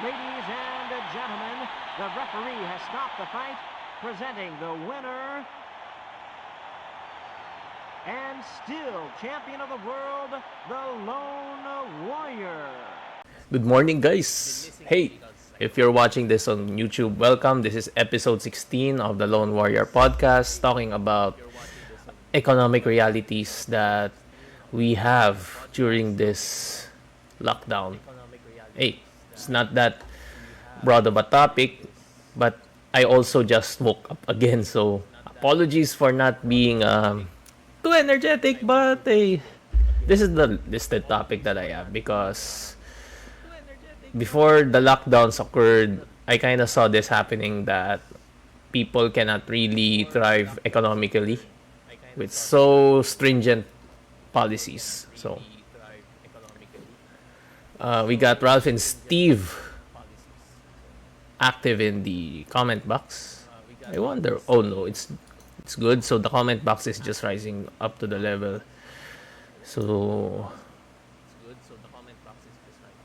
Ladies and gentlemen, the referee has stopped the fight, presenting the winner and still champion of the world, the Lone Warrior. Good morning, guys. Hey, if you're watching this on YouTube, welcome. This is episode 16 of the TheLoneWarrior Podcast, talking about economic realities that we have during this lockdown. Hey, it's not that broad of a topic, but I also just woke up again, so apologies for not being too energetic, but hey, this is the listed topic that I have because before the lockdowns occurred, I kind of saw this happening that people cannot really thrive economically with so stringent policies. So we got Ralph and Steve active in the comment box. I wonder. Oh no, it's good. So the comment box is just rising up to the level. So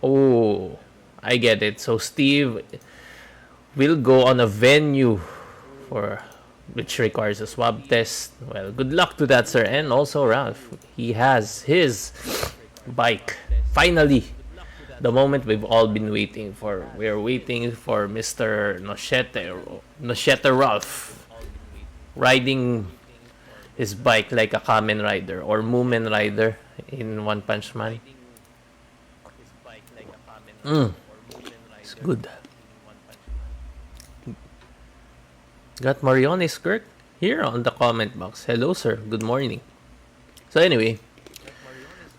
oh, I get it. So Steve will go on a venue for which requires a swab test. Well, good luck to that, sir. And also Ralph, he has his bike. Finally, the moment we've all been waiting for. We're waiting for Mr. Noshete Ralph riding his bike like a Kamen Rider or Moomin Rider in One Punch Man. It's good. Got Mariones Kirk here on the comment box. Hello, sir. Good morning. So anyway,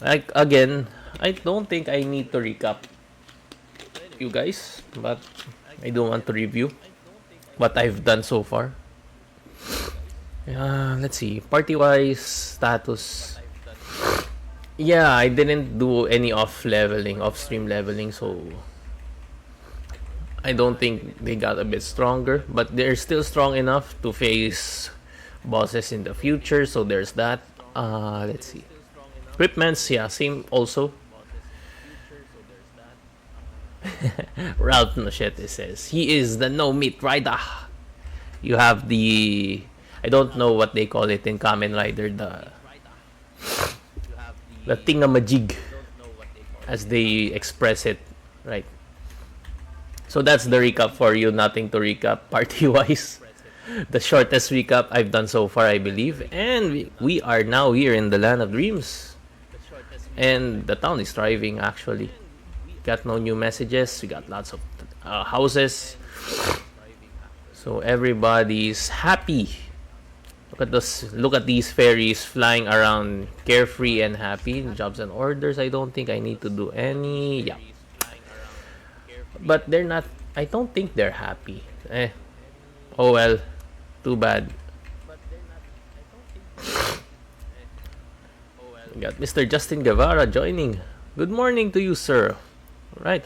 like again, I don't think I need to recap you guys, but I do want to review what I've done so far. Let's see. Party-wise status. Yeah, I didn't do any off-stream leveling, so I don't think they got a bit stronger, but they're still strong enough to face bosses in the future, so there's that. Let's see. Equipments, yeah, same also. Ralph Noshete says, he is the no-meat rider. You have the... I don't know what they call it in Kamen Rider, the thingamajig, as they express it, right? So that's the recap for you. Nothing to recap party-wise. The shortest recap I've done so far, I believe. And we are now here in the Land of Dreams. And the town is thriving, actually. Got no new messages. We got lots of houses. So everybody's happy. Look at these fairies flying around carefree and happy. Jobs and orders, I don't think I need to do any. Yeah. But they're not, I don't think they're happy. Oh well. Too bad. We got Mr. Justin Guevara joining. Good morning to you, sir. Right.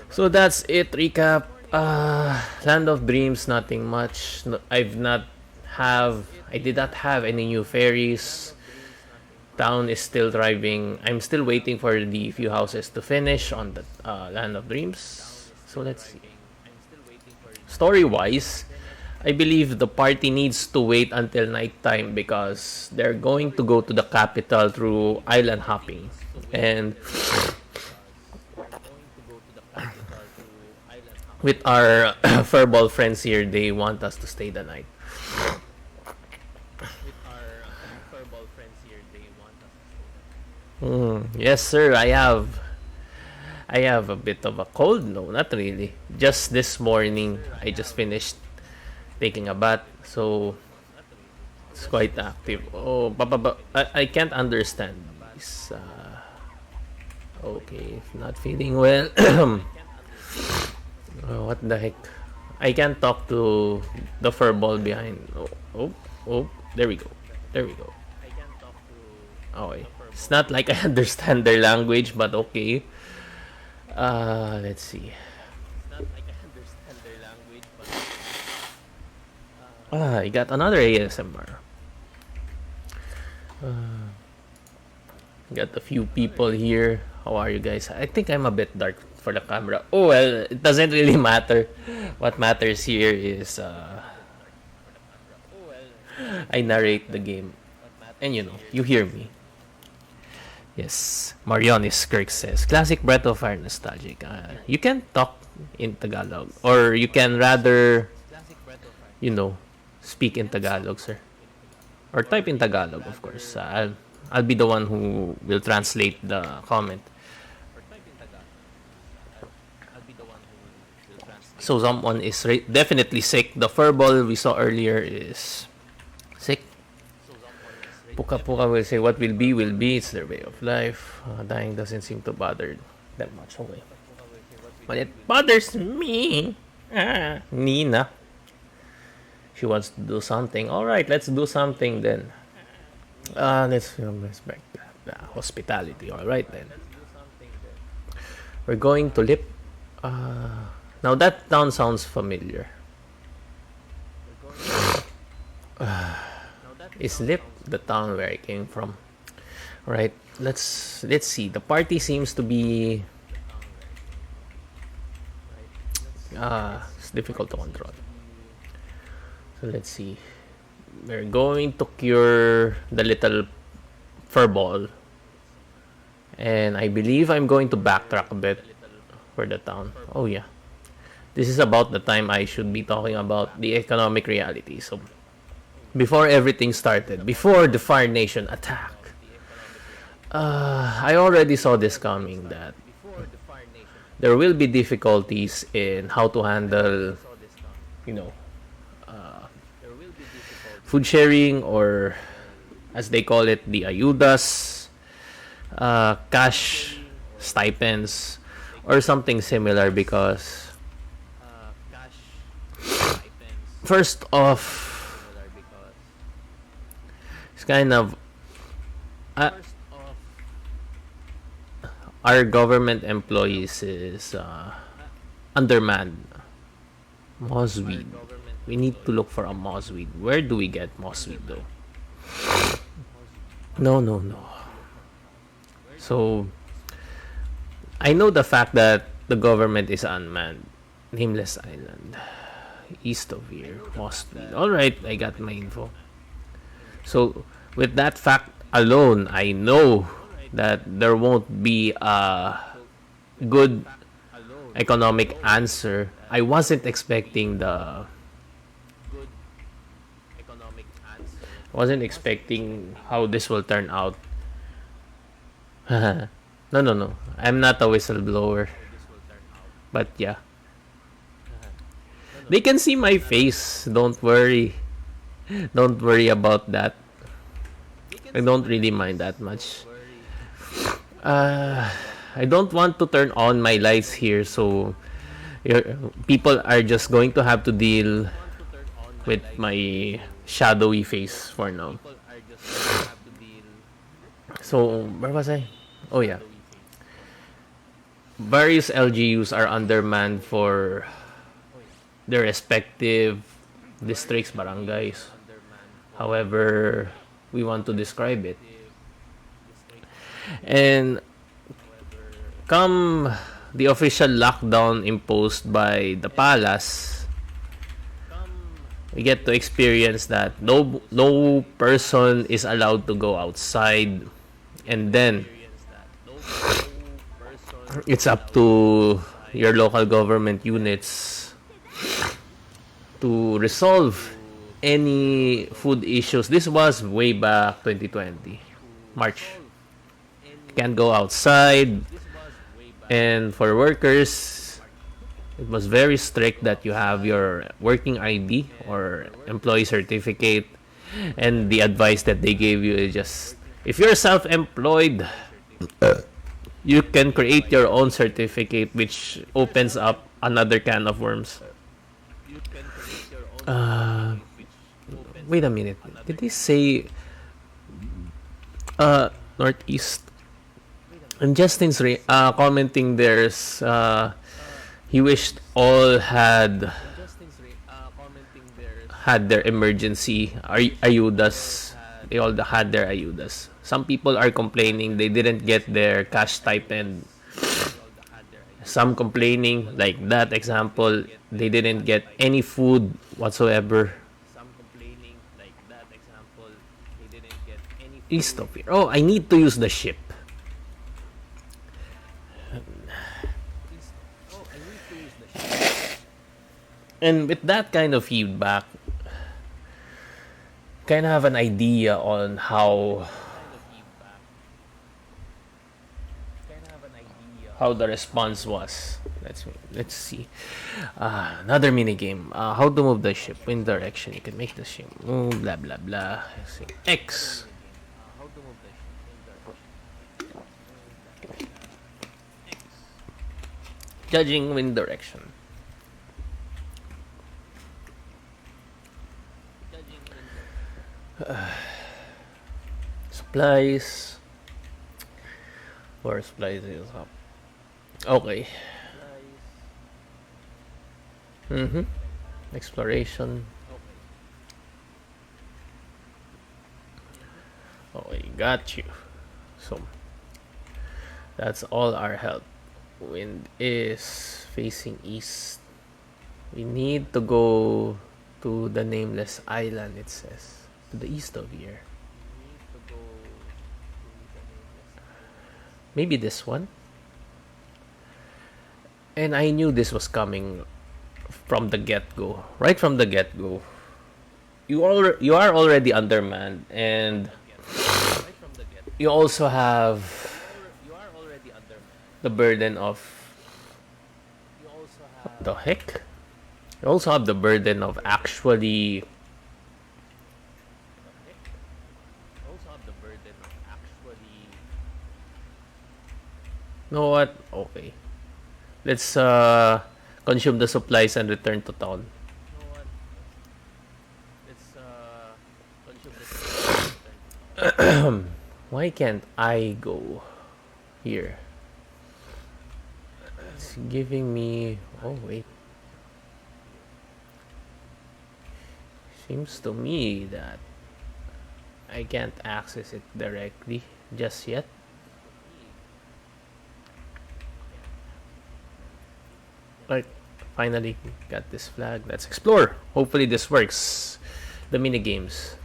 So that's it. Recap. Land of Dreams, nothing much. I did not have any new fairies. Town is still thriving. I'm still waiting for the few houses to finish on the Land of Dreams. So let's see. Story-wise, I believe the party needs to wait until nighttime because they're going to go to the capital through island hopping. And with our furball friends here, they want us to stay the night. Yes, sir. I have a bit of a cold. No, not really. Just this morning, I just finished taking a bath, so it's quite active. Oh, I can't understand this. Okay, not feeling well. Oh, what the heck? I can't talk to the furball behind. Oh, there we go. Okay. It's not like I understand their language, but okay. Let's see. I got another ASMR. Got a few people here. How are you guys? I think I'm a bit dark for the camera. Oh well, it doesn't really matter. What matters here is I narrate the game, and you hear me. Yes, Marionis Kirk says, classic Breath of Fire nostalgic. You can talk in Tagalog, or you can rather, you know, speak in Tagalog, sir, or type in Tagalog, of course. I'll be the one who will translate the comment. So someone is definitely sick. The furball we saw earlier is sick. Puka Puka will say, what will be, will be. It's their way of life. Dying doesn't seem to bother that much. Okay. But it bothers me. Nina. She wants to do something. Alright, let's do something then. Let's respect the hospitality. Alright then. We're going to Lip. Now that town sounds familiar. Is Lip the town where I came from? Alright, let's see. The party seems to be it's difficult to control. So let's see. We're going to cure the little furball. And I believe I'm going to backtrack a bit for the town. Oh yeah. This is about the time I should be talking about the economic reality. So before everything started, before the Fire Nation attack, I already saw this coming, that there will be difficulties in how to handle, food sharing, or as they call it, the ayudas, cash stipends, or something similar, because first off, it's kind of our government employees is undermanned. Mozweed. We need to look for a Mozweed. Where do we get Mozweed though? No. So I know the fact that the government is unmanned. Nameless Island. East of here. Mozweed. Alright, I got my info. So with that fact alone, I know that there won't be a good economic answer. I wasn't expecting how this will turn out. No. I'm not a whistleblower. But yeah. They can see my face. Don't worry. Don't worry about that. I don't really mind that much. I don't want to turn on my lights here, so people are just going to have to deal with my shadowy face for now. So, where was I? Oh yeah. Various LGUs are undermanned for their respective districts, barangays. However we want to describe it. And come the official lockdown imposed by the palace, we get to experience that no person is allowed to go outside, and then it's up to your local government units to resolve any food issues. This was way back 2020 March. You can't go outside, and for workers it was very strict that you have your working ID or employee certificate, and the advice that they gave you is just, if you're self-employed, you can create your own certificate, which opens up another can of worms. Wait a minute. Did they say Northeast? And Justin's commenting there's he wished all had their emergency ayudas. They all had their ayudas. Some people are complaining they didn't get their cash stipend. Some complaining, like that example, they didn't get any food whatsoever east of here. Oh, I need to use the ship. And with that kind of feedback, kind of have an idea on how the response was. Let's see. Another mini game. How to move the ship. Wind direction. You can make the ship move. Blah blah blah. X. Judging wind direction. Supplies. Where supplies is up. Okay. Exploration. Okay, got you. So that's all our help. Wind is facing east. We need to go to the nameless island, it says. To the east of here. Maybe this one. And I knew this was coming from the get-go. Right from the get-go. You are already undermanned, and you also have the burden of what the heck? You also have the burden of actually know what? Okay. Let's consume the supplies and return to town. Why can't I go here? It's giving me... Oh, wait. Seems to me that I can't access it directly just yet. Right, finally got this flag. Let's explore. Hopefully this works. The mini games.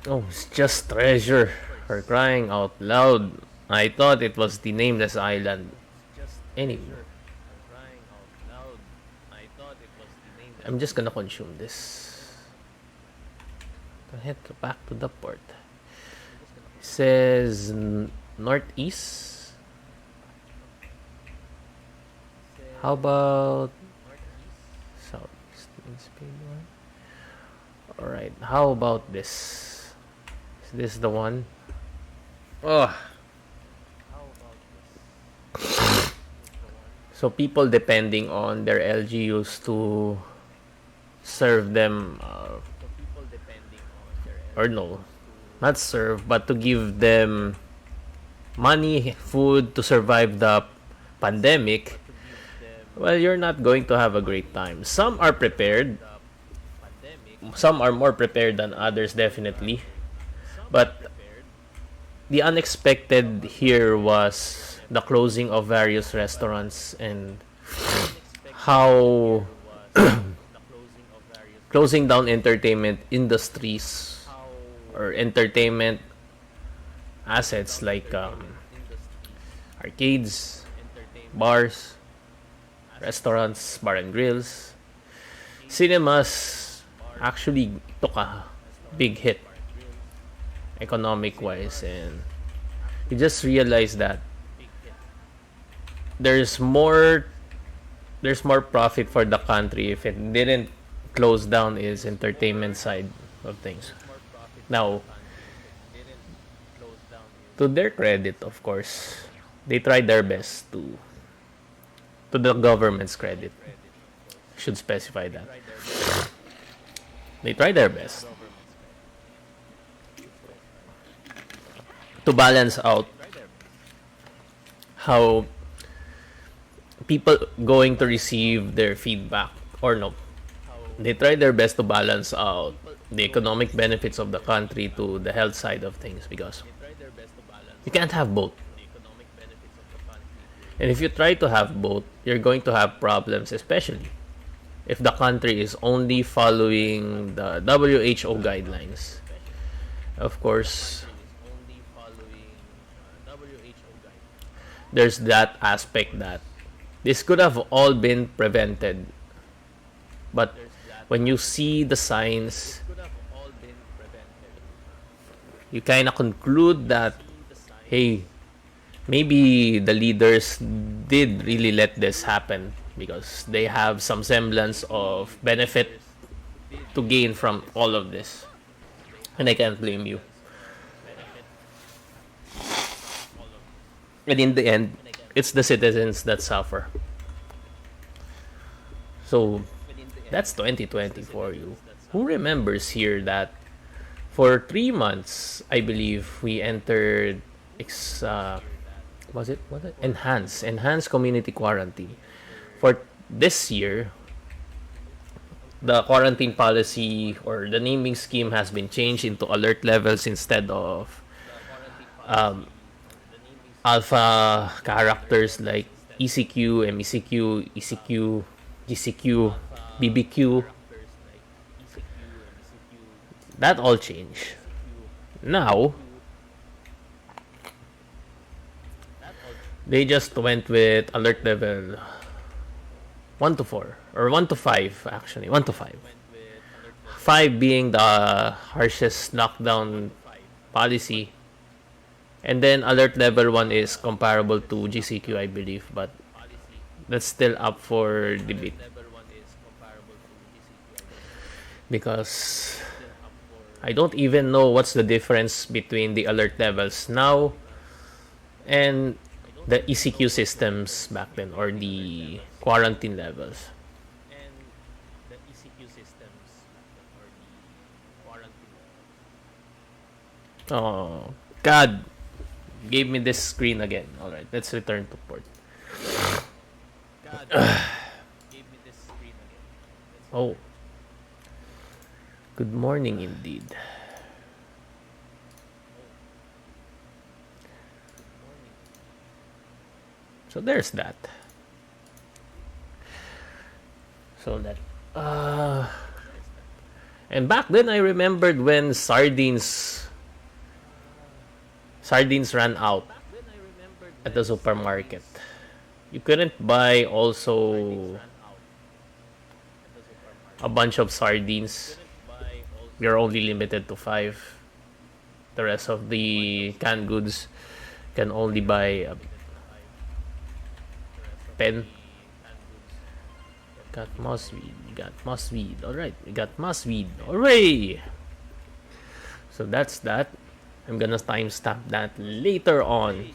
Oh, it's just treasure. For crying out loud. I thought it was the nameless island. Anyway, I'm just gonna consume this. Head back to the port. It says northeast. How about southeast? Alright, how about this? Is this the one? Oh. So people depending on their LGUs to serve them, or no, not serve, but to give them money, food to survive the pandemic. Well, you're not going to have a great time. Some are prepared. Some are more prepared than others, definitely. But the unexpected here was the closing of various restaurants and how closing down entertainment industries or entertainment assets like arcades, bars, restaurants, bar and grills, cinemas actually took a big hit economic wise, and you just realize that there's more profit for the country if it didn't close down its entertainment side of things. Now, to their credit, of course, they tried their best to the government's credit. Should specify that. They tried their best to balance out how people going to receive their feedback or no. They tried their best to balance out the economic benefits of the country to the health side of things, because you can't have both. And if you try to have both, you're going to have problems, especially if the country is only following the WHO guidelines. Of course, there's that aspect that this could have all been prevented. But when you see the signs, you kind of conclude that, hey, maybe the leaders did really let this happen because they have some semblance of benefit to gain from all of this. And I can't blame you. And in the end, it's the citizens that suffer. So, that's 2020 for you. Who remembers here that for 3 months, I believe, we entered was it enhanced community quarantine. For this year, the quarantine policy or the naming scheme has been changed into alert levels instead of alpha characters like ECQ, MECQ, ECQ, GCQ, BBQ. That all changed. Now, they just went with alert level 1 to 4 or 1 to 5 actually, 1 to 5. 5 being the harshest lockdown policy. And then alert level 1 is comparable to GCQ, I believe, but that's still up for debate. Because I don't even know what's the difference between the alert levels now and the ECQ systems back then, or the quarantine levels. Oh, God gave me this screen again. Alright, let's return to port. Oh. Good morning indeed. So there's that. So that and back then I remembered when sardines ran out at the supermarket. You couldn't buy also a bunch of sardines. You're only limited to 5. The rest of the canned goods can only buy 10. Got Mozweed. Alright, we got Mozweed. Hooray! So that's that. I'm gonna timestamp that later on.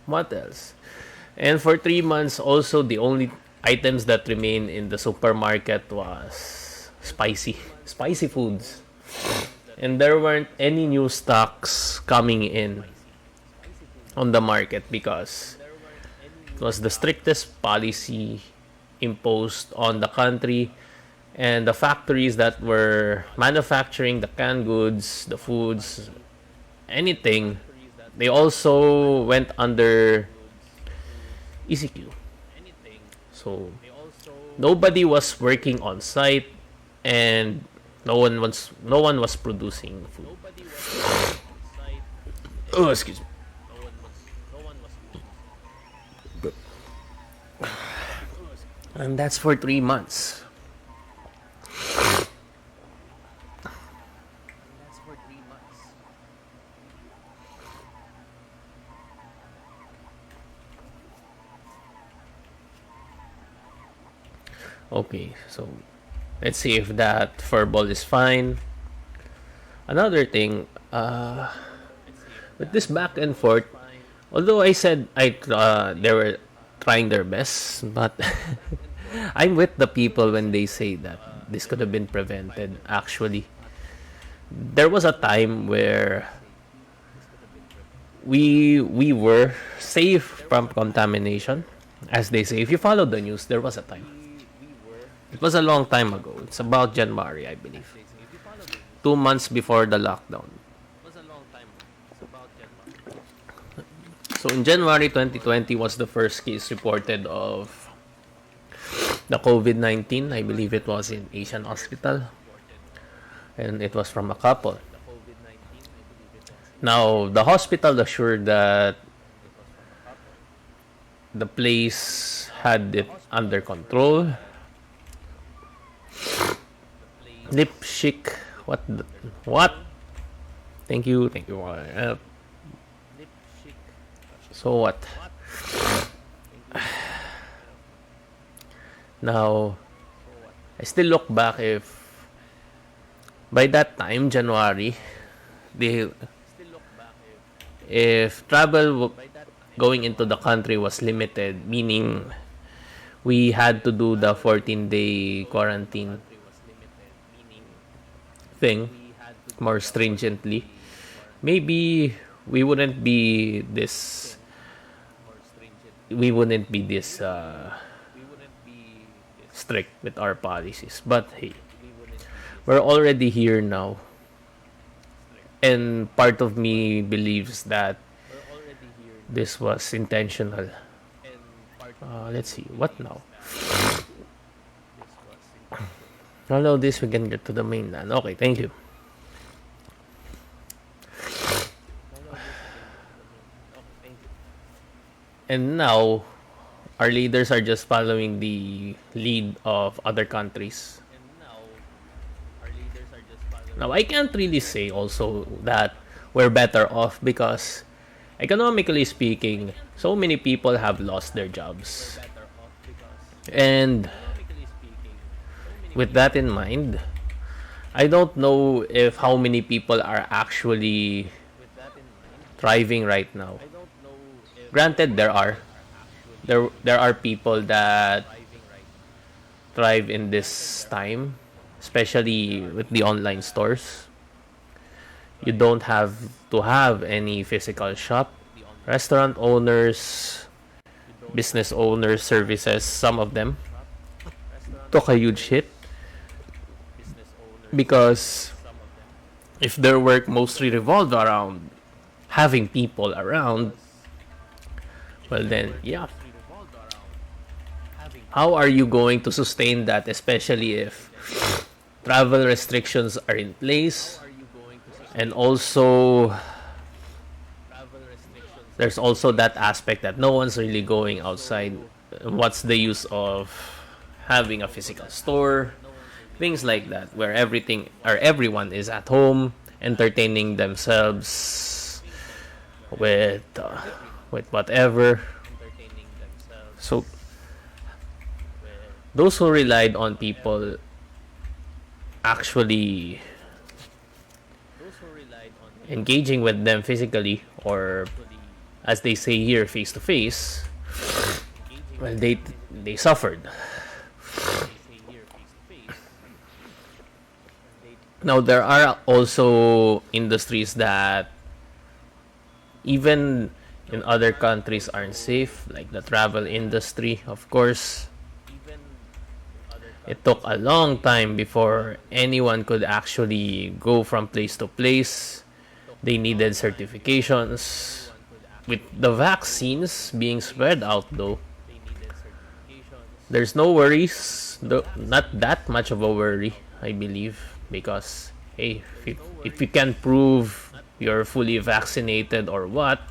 What else? And for 3 months also, the only items that remain in the supermarket was spicy foods. And there weren't any new stocks coming in on the market because it was the strictest policy imposed on the country, and the factories that were manufacturing the canned goods, the foods, anything, they also went under ECQ. So nobody was working on site, and no one was producing food. Oh, excuse me. And that's for 3 months. Okay, so let's see if that furball is fine. Another thing, with this back and forth, although I said they were trying their best, but I'm with the people when they say that this could have been prevented. Actually, there was a time where we were safe from contamination, as they say. If you follow the news, there was a time. It was a long time ago. It's about January, I believe. 2 months before the lockdown. So in January 2020 was the first case reported of the COVID-19. I believe it was in Asian Hospital. And it was from a couple. Now, the hospital assured that the place had it under control. Lipstick. What? Thank you. So what? Now, I still look back if by that time, January, if travel going into the country was limited, meaning we had to do the 14-day quarantine thing more stringently, maybe we wouldn't be this strict with our policies. But hey, we're already here now, and part of me believes that this was intentional. Let's see, what now? Follow this, we can get to the mainland. Okay, thank you. And now, our leaders are just following the lead of other countries. Now, I can't really say also that we're better off because, economically speaking, so many people have lost their jobs. And with that in mind, I don't know if how many people are actually thriving right now. Granted, there are people that thrive in this time, especially with the online stores. You don't have to have any physical shop. Restaurant owners, business owners, services, some of them took a huge hit because if their work mostly revolved around having people around, well then, yeah. How are you going to sustain that, especially if travel restrictions are in place? And also, there's also that aspect that no one's really going outside. What's the use of having a physical store? Things like that, where everyone is at home, entertaining themselves with whatever. So those who relied on people actually engaging with them physically, or as they say here, face to face, well, they suffered. Now, there are also industries that even in other countries aren't safe, like the travel industry. Of course, it took a long time before anyone could actually go from place to place. They needed certifications. With the vaccines being spread out, though, there's no worries. Not that much of a worry, I believe, because hey, if you can prove you're fully vaccinated or what,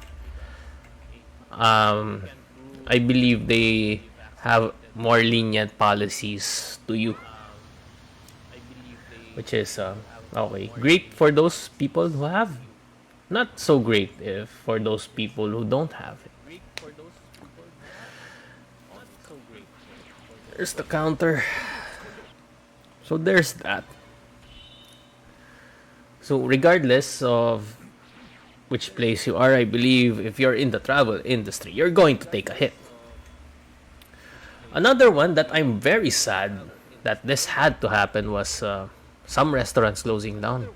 I believe they have more lenient policies to you, which is okay, great for those people who have, not so great if for those people who don't have it. There's the counter. So there's that. So regardless of which place you are, I believe if you're in the travel industry, you're going to take a hit. Another one that I'm very sad that this had to happen was some restaurants closing down.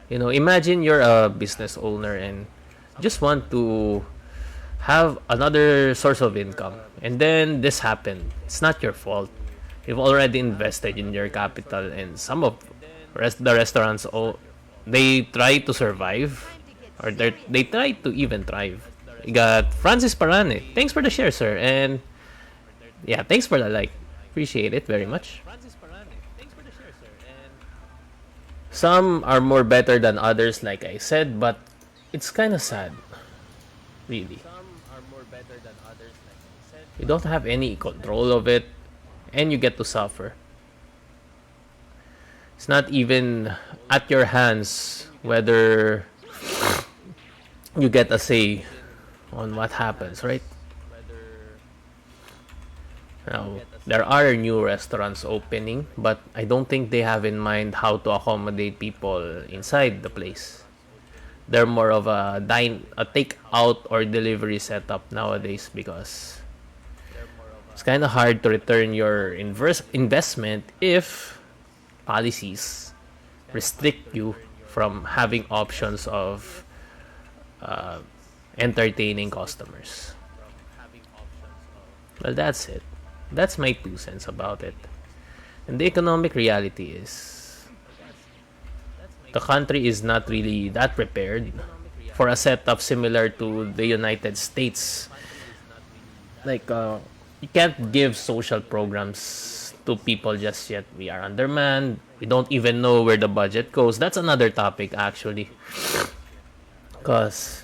You know, imagine you're a business owner and just want to have another source of income, and then this happened. It's not your fault. You've already invested in your capital, and some of the restaurants, they try to survive, or they try to even thrive We got Francis Parane. Thanks for the share, sir. And yeah, thanks for the like. Appreciate it very much. Some are more better than others, like I said, but it's kind of sad, really. You don't have any control of it, and you get to suffer. It's not even at your hands whether you get a say on what happens, right? Now, there are new restaurants opening, but I don't think they have in mind how to accommodate people inside the place. They're more of a take out or delivery setup nowadays because it's kind of hard to return your investment if policies restrict you from having options of entertaining customers. Well, that's it. That's my 2 cents about it. And the economic reality is the country is not really that prepared for a setup similar to the United States. Like, you can't give social programs to people just yet. We are undermanned. We don't even know where the budget goes. That's another topic, actually. Because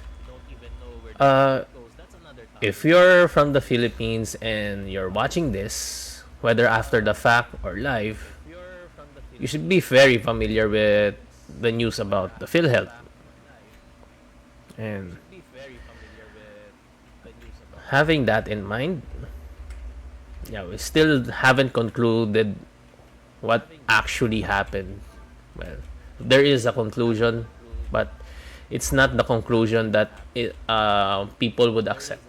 if you're from the Philippines and you're watching this, whether after the fact or live, you should be very familiar with the news about the PhilHealth. And having that in mind, yeah, we still haven't concluded what actually happened. Well, there is a conclusion, but it's not the conclusion that people would accept.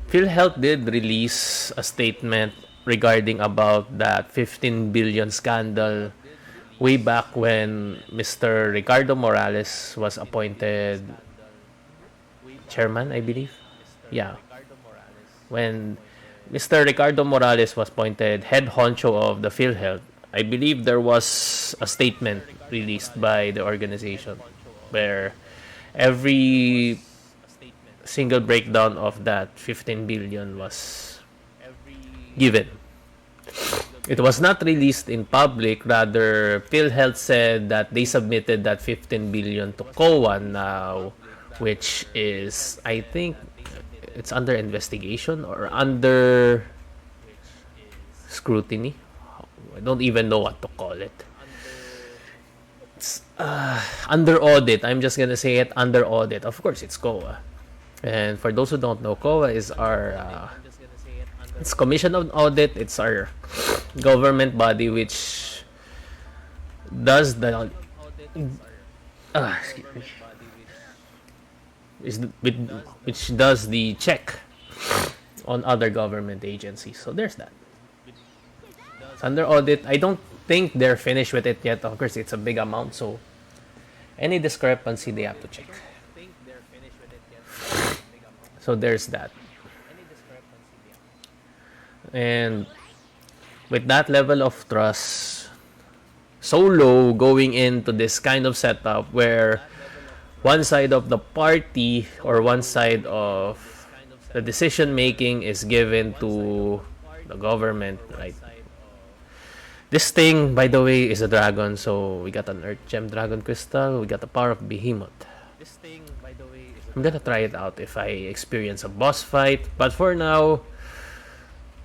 PhilHealth did release a statement regarding about that 15 billion scandal way back when Mr. Ricardo Morales was appointed chairman, I believe. Yeah. When Mr. Ricardo Morales was appointed head honcho of the PhilHealth, I believe there was a statement released by the organization where every single breakdown of that 15 billion was given. It was not released in public. Rather, PhilHealth said that they submitted that 15 billion to COA now, which is, I think, it's under investigation or under scrutiny. I don't even know what to call it. It's under audit. I'm just gonna say it, under audit. Of course, it's COA. And for those who don't know, COA is our it's Commission on Audit. It's our government body which does the excuse me, which does the check on other government agencies. So there's that. It's under audit. I don't think they're finished with it yet. Of course, it's a big amount, so any discrepancy they have to check. So there's that. And with that level of trust so low going into this kind of setup where one side of the party or one side of the decision making is given to the government, right? This thing, by the way, is a dragon. So we got an Earth Gem Dragon Crystal. We got the Power of Behemoth. I'm gonna try it out if I experience a boss fight. But for now,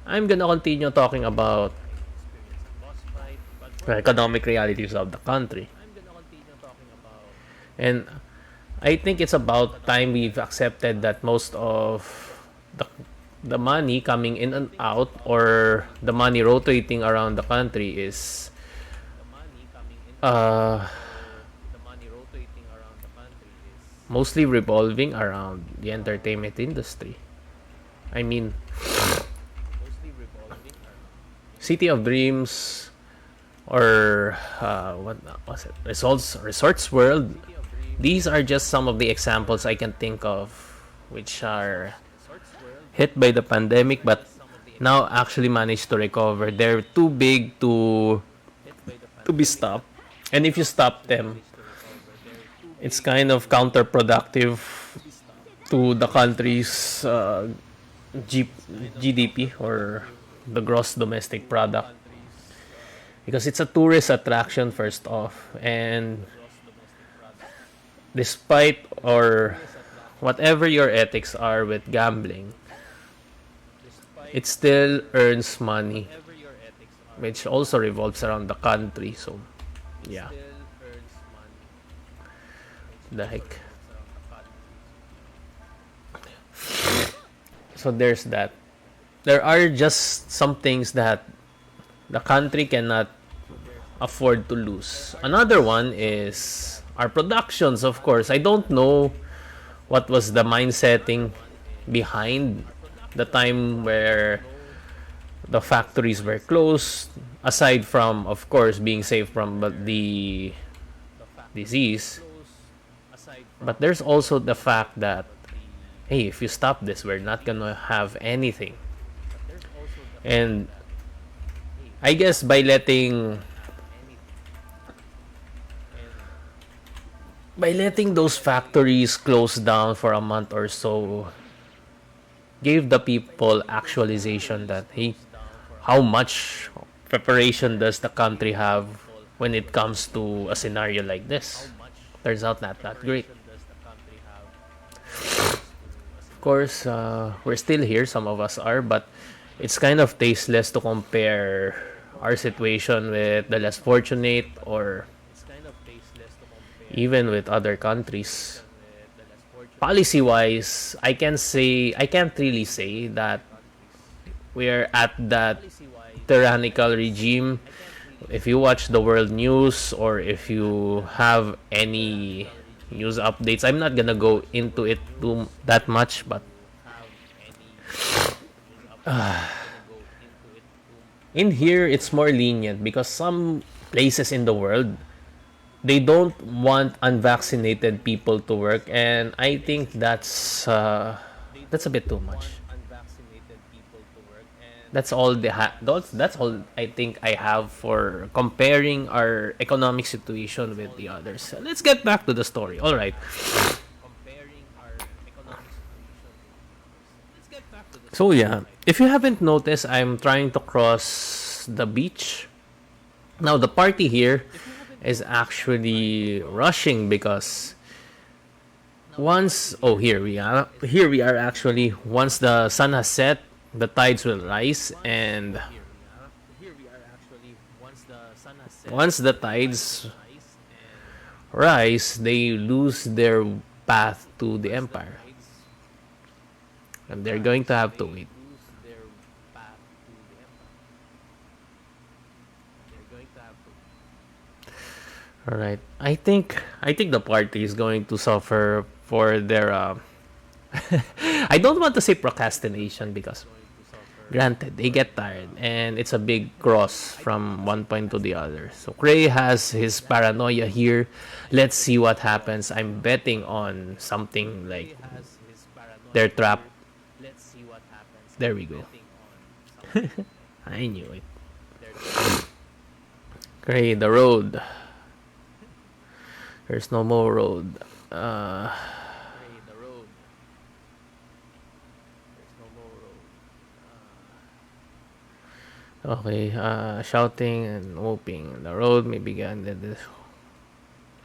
I'm gonna continue talking about the economic realities of the country. And I think it's about time we've accepted that most of the money coming in and out, or the money rotating around the country, is mostly revolving around the entertainment industry. I mean, City of Dreams, or what was it? Resorts World. These are just some of the examples I can think of which are hit by the pandemic but now actually managed to recover. They're too big to be stopped. And if you stop them, it's kind of counterproductive to the country's G- GDP, or the gross domestic product, because it's a tourist attraction first off, and despite, or whatever your ethics are with gambling, it still earns money, which also revolves around the country. So yeah, the heck. So there's that. There are just some things that the country cannot afford to lose. Another one is our productions, of course. I don't know what was the mindsetting behind the time where the factories were closed, aside from, of course, being safe from the disease. But there's also the fact that, hey, if you stop this, we're not gonna have anything. And I guess by letting those factories close down for a month or so, gave the people actualization that, hey, how much preparation does the country have when it comes to a scenario like this? Turns out not that great. Of course, we're still here. Some of us are, but it's kind of tasteless to compare our situation with the less fortunate, or even with other countries. Policy wise, I can't really say that we're at that tyrannical regime. If you watch the world news, or if you have any news updates, I'm not gonna go into it too that much, but in here it's more lenient, because some places in the world, they don't want unvaccinated people to work, and I think that's a bit too much. That's all I think I have for comparing our economic situation with the others. Let's get back to the story. All right. So yeah, if you haven't noticed, I'm trying to cross the beach. Now the party here is actually rushing, because here we are actually, once the sun has set, the tides will rise, and once the tides rise, they lose their path to the empire, and they're going to have to wait. All right, I think the party is going to suffer for their I don't want to say procrastination, because granted, they get tired, and it's a big cross from one point to the other. So Cray has his paranoia here. Let's see what happens. I'm betting on something like their trap. There we go. I knew it. Cray, the road. There's no more road. Okay, shouting and whooping. The road may begin.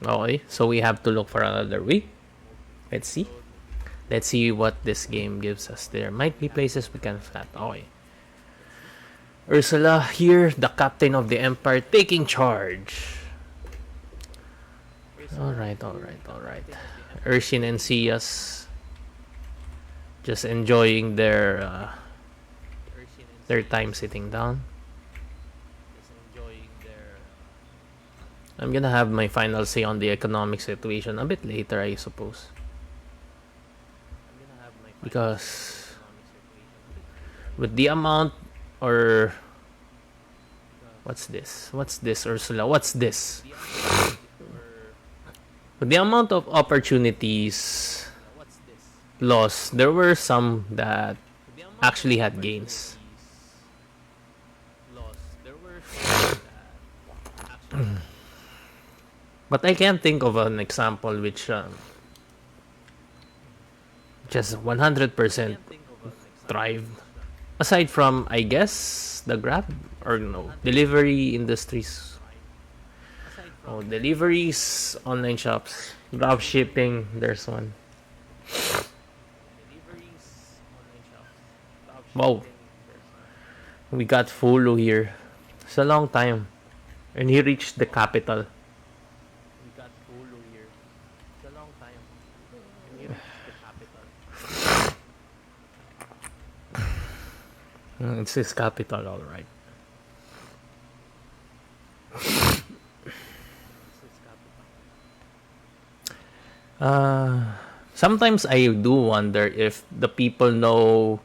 Okay, so we have to look for another way. Let's see. Let's see what this game gives us. There might be places we can flat. Okay. Ursula here, the captain of the empire, taking charge. Alright. Urshin and Sias just enjoying their time sitting down. I'm gonna have my final say on the economic situation a bit later, I suppose. Because with the amount, or what's this, Ursula? What's this? With the amount of opportunities lost, there were some that actually had gains. But I can't think of an example which just 100% thrived. Aside from, I guess, the Grab or no delivery industries. Oh, deliveries, online shops, drop shipping. There's one. Wow, we got Fou-Lu here. It's a long time, and he reached the capital. It's his capital, all right. Sometimes I do wonder if the people know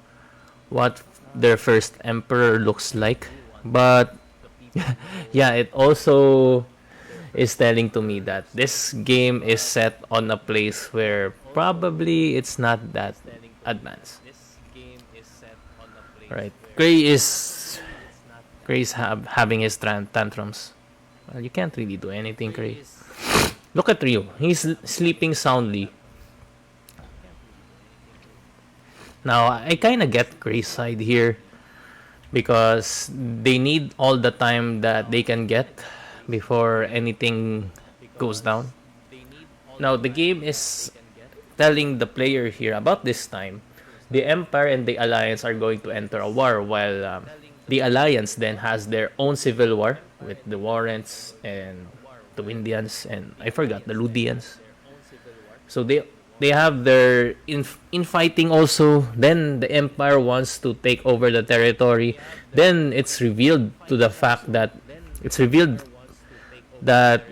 what their first emperor looks like, but yeah, it also is telling to me that this game is set on a place where probably it's not that advanced. Right, Gray's having his tantrums. Well, you can't really do anything, Gray. Look at Ryu. He's sleeping soundly. Now, I kind of get Gray's side here because they need all the time that they can get before anything goes down. Now, the game is telling the player here about this time. The Empire and the Alliance are going to enter a war, while the Alliance then has their own civil war with the Warrants and the Windians and I forgot the Ludians. So they have their infighting also. Then the Empire wants to take over the territory. Then it's revealed that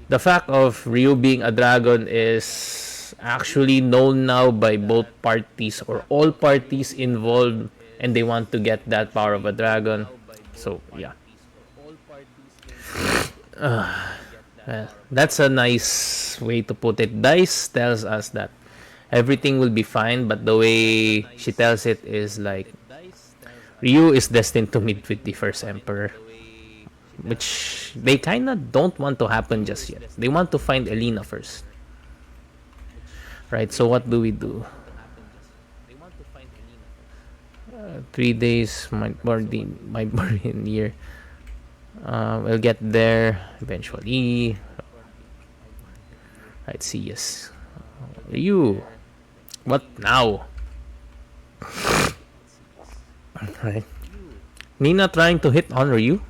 the fact of Ryu being a dragon is actually known now by both parties or all parties involved, and they want to get that power of a dragon. So yeah, well, that's a nice way to put it. Dice tells us that everything will be fine, but the way she tells it is like Ryu is destined to meet with the first emperor, which they kind of don't want to happen just yet. They want to find Elena first. Right, so what do we do? 3 days might be in year. We'll get there eventually. Right, see, yes. You. What now? Right. Nina trying to hit on Ryu.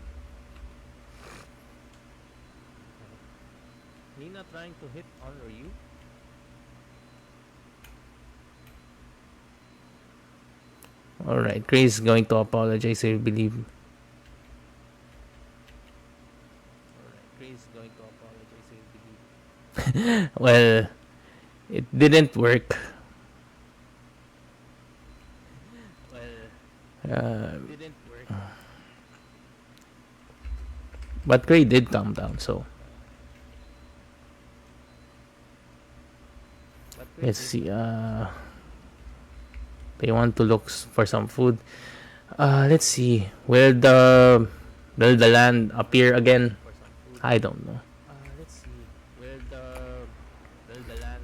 Alright, Grace is going to apologize, I believe. Well, it didn't work. But Gray did calm down, so let's see. They want to look for some food. Let's see. Will the land appear again? I don't know.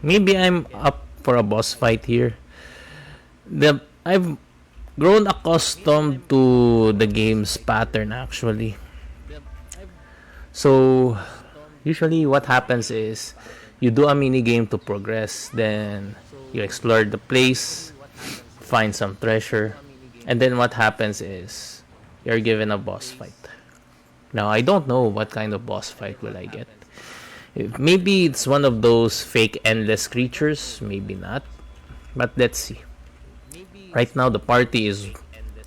Maybe I'm up for a boss fight here. I've grown accustomed to the game's pattern actually. So usually what happens is you do a mini game to progress, then you explore the place, find some treasure, and then what happens is you're given a boss fight. Now I don't know what kind of boss fight will I get. Maybe it's one of those fake endless creatures, maybe not, but let's see. Right now the party is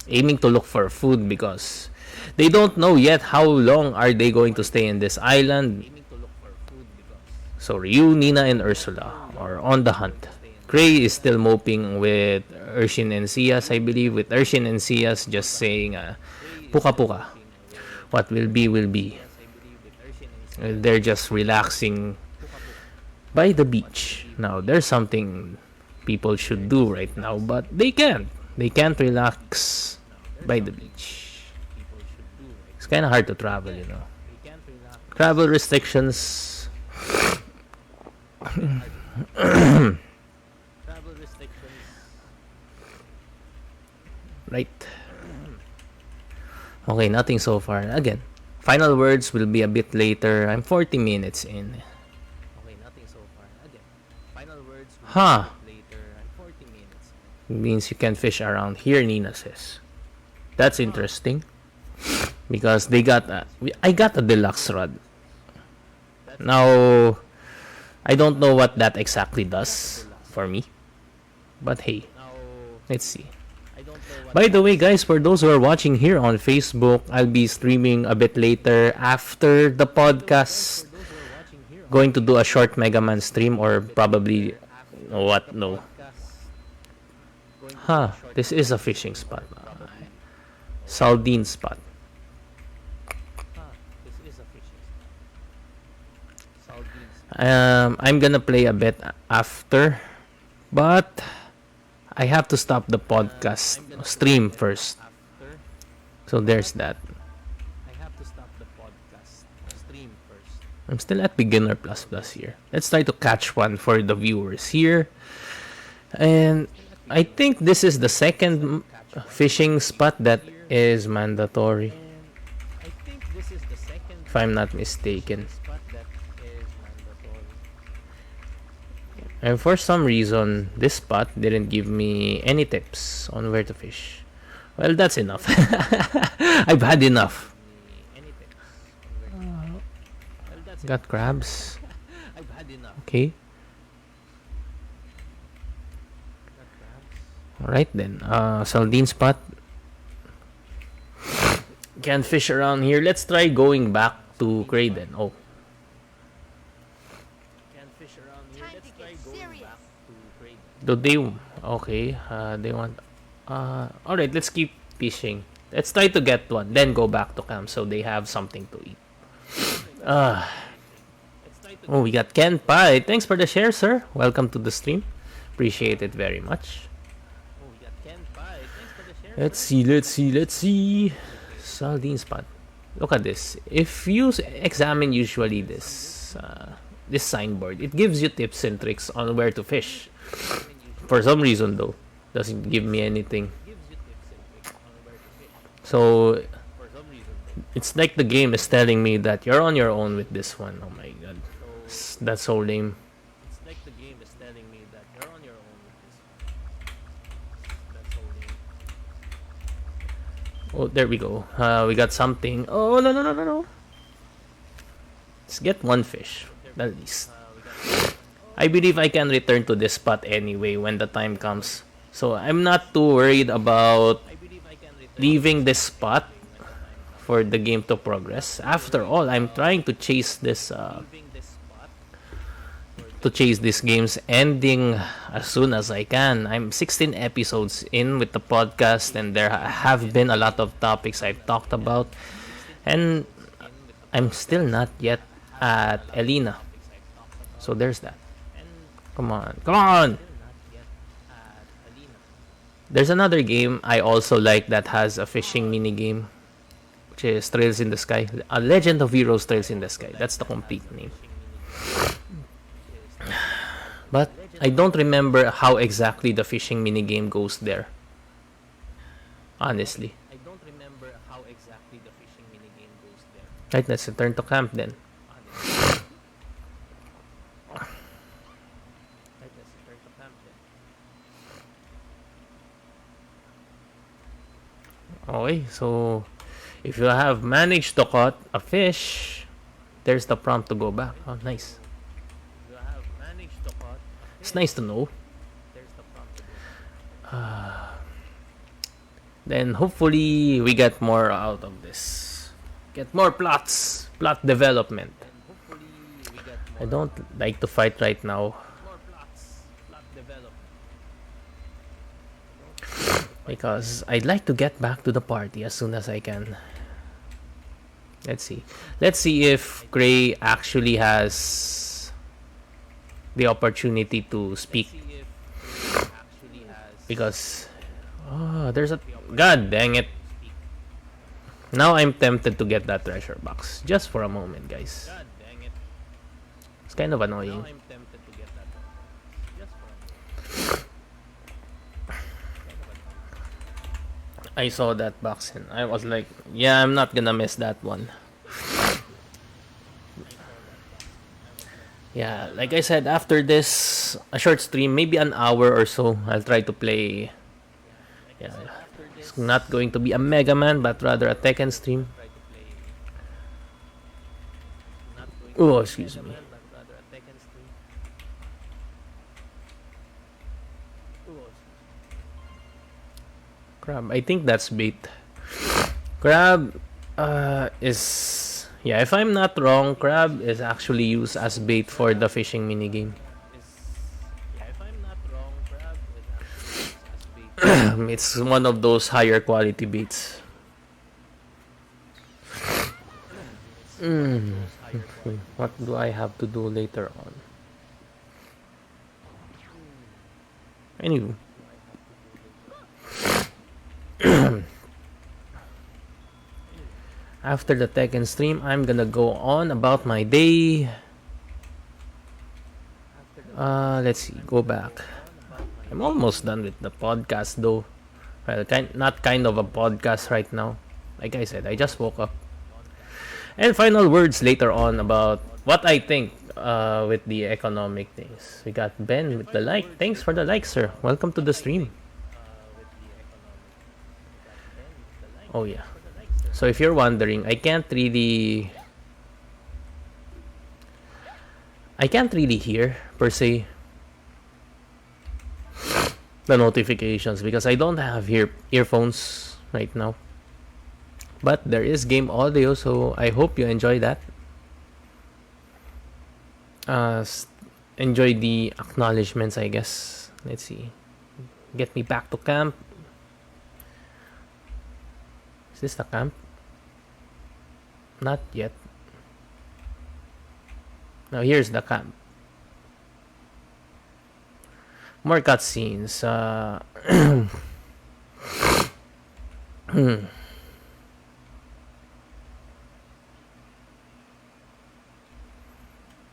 aiming to look for food because they don't know yet how long are they going to stay in this island. So Ryu, Nina, and Ursula are on the hunt. Gray is still moping with Urshin and Sias, I believe, with Urshin and Sias just saying, puka puka. What will be, will be. They're just relaxing by the beach. Now, there's something people should do right now, but they can't. They can't relax by the beach. It's kind of hard to travel, you know. Travel restrictions Travel restrictions. Right. Okay, nothing so far. Again, final words will be a bit later. I'm 40 minutes in. Okay, nothing so far. Again, final words will be a bit later. I'm 40 minutes in. Means you can fish around here, Nina says. That's interesting. Because they got I got a deluxe rod. Now, I don't know what that exactly does for me. But hey, let's see. By the way, guys, for those who are watching here on Facebook, I'll be streaming a bit later after the podcast. Going to do a short Mega Man stream or probably what? No. This is a fishing spot. Saldine spot. I'm gonna play a bit after, but I have to stop the podcast stream first. So there's that. I'm still at beginner plus here. Let's try to catch one for the viewers here. And I think this is the second fishing spot that is mandatory, if I'm not mistaken. And for some reason, this spot didn't give me any tips on where to fish. Well, that's enough. I've had enough. Got crabs. Okay. Alright then. Saldine spot. Can't fish around here. Let's try going back to Craden. Oh. Do they... Okay. They want... Alright, let's keep fishing. Let's try to get one. Then go back to camp so they have something to eat. Oh, we got Ken Pai. Thanks for the share, sir. Welcome to the stream. Appreciate it very much. Let's see. Saldine spot. Look at this. If you examine usually this signboard, it gives you tips and tricks on where to fish. For some reason though, doesn't give me anything. So it's like the game is telling me that you're on your own with this one. Oh my god. That's so lame. Oh, there we go. We got something. Oh, no. Let's get one fish, at least. I believe I can return to this spot anyway when the time comes. So I'm not too worried about leaving this spot for the game to progress. After all, I'm trying to chase this game's ending as soon as I can. I'm 16 episodes in with the podcast, and there have been a lot of topics I've talked about, and I'm still not yet at Elena. So there's that. Come on. There's another game I also like that has a fishing minigame, which is Trails in the Sky. A Legend of Heroes Trails in the Sky. That's the complete name. But I don't remember how exactly the fishing minigame goes there. Honestly. Right, let's return to camp then. Okay, so if you have managed to catch a fish, there's the prompt to go back. Oh, nice. It's nice to know. Then hopefully we get more out of this. Get more plot development. I don't like to fight right now. Because I'd like to get back to the party as soon as I can. Let's see if Gray actually has the opportunity to speak. Because there's a... God dang it. Now I'm tempted to get that treasure box. Just for a moment, guys. It's kind of annoying. I saw that box and I was like, yeah, I'm not gonna miss that one. Yeah, like I said, after this, a short stream, maybe an hour or so, I'll try to play. Yeah, it's not going to be a Mega Man, but rather a Tekken stream. Oh, excuse me. Crab, I think that's bait. Crab is... Yeah, if I'm not wrong, crab is actually used as bait for the fishing minigame. It's one of those higher quality baits. What do I have to do later on? Anyway. After the Tekken stream, I'm gonna go on about my day. Let's see, go back. I'm almost done with the podcast though. Well, not kind of a podcast right now. Like I said, I just woke up. And final words later on about what I think with the economic things. We got Ben with the like. Thanks for the like, sir. Welcome to the stream. Oh yeah. So if you're wondering, I can't really hear per se the notifications because I don't have earphones right now. But there is game audio, so I hope you enjoy that. Enjoy the acknowledgements, I guess. Let's see. Get me back to camp. Is this the camp? Not yet. Now here's the camp. More cutscenes.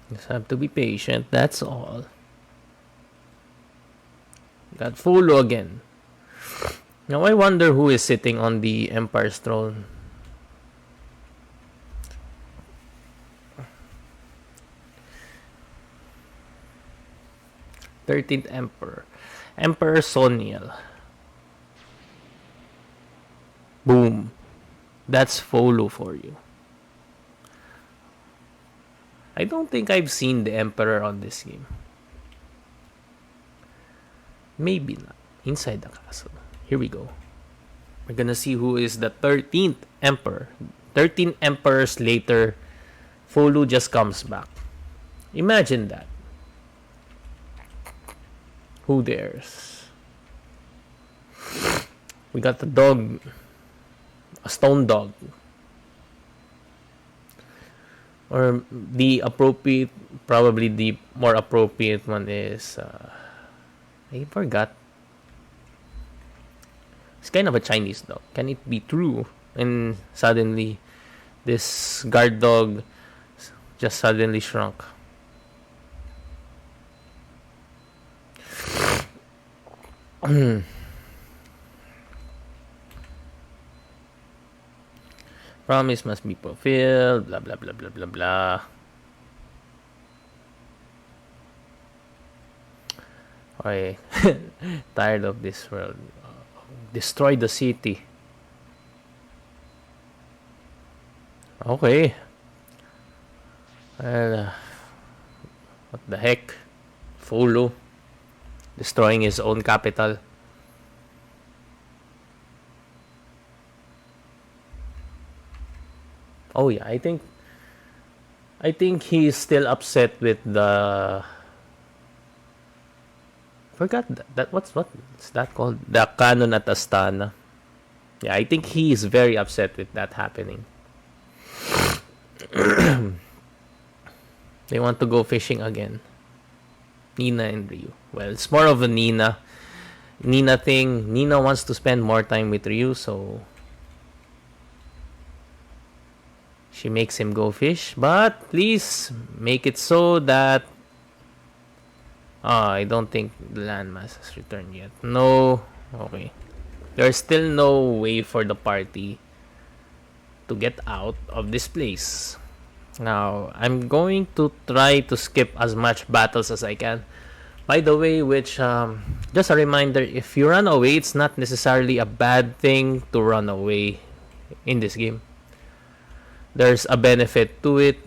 Just have to be patient, that's all. Got Fou-Lu again. Now I wonder who is sitting on the Empire's throne. Thirteenth Emperor. Emperor Soniel. Boom. That's Fou-Lu for you. I don't think I've seen the Emperor on this game. Maybe not. Inside the castle. Here we go. We're gonna see who is the 13th Emperor. 13 Emperors later, Fou-Lu just comes back. Imagine that. Who dares? We got the dog. A stone dog. Or the appropriate, probably the more appropriate one is, I forgot. It's kind of a Chinese dog. Can it be true? And suddenly, this guard dog just suddenly shrunk. Promise must be fulfilled, blah blah blah blah blah blah. Okay. Tired of this world. Destroy the city. Okay. Well, what the heck? Fou-Lu destroying his own capital. Oh yeah, I think he's still upset with the... Forgot that what's that called? The canon at Astana. Yeah, I think he is very upset with that happening. They want to go fishing again. Nina and Ryu. Well, it's more of a Nina thing. Nina wants to spend more time with Ryu, so she makes him go fish. But please make it so that I don't think the landmass has returned yet. No. Okay. There's still no way for the party to get out of this place. Now, I'm going to try to skip as much battles as I can. By the way, just a reminder, if you run away, it's not necessarily a bad thing to run away in this game. There's a benefit to it,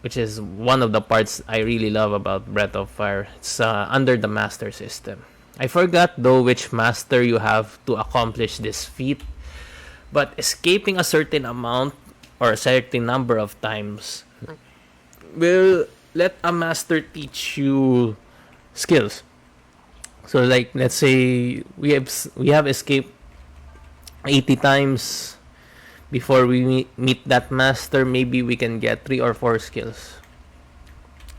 which is one of the parts I really love about Breath of Fire. It's under the master system. I forgot though which master you have to accomplish this feat, but escaping a certain amount or a certain number of times will let a master teach you skills. So like, let's say we have escaped 80 times before we meet that master. Maybe we can get 3 or 4 skills.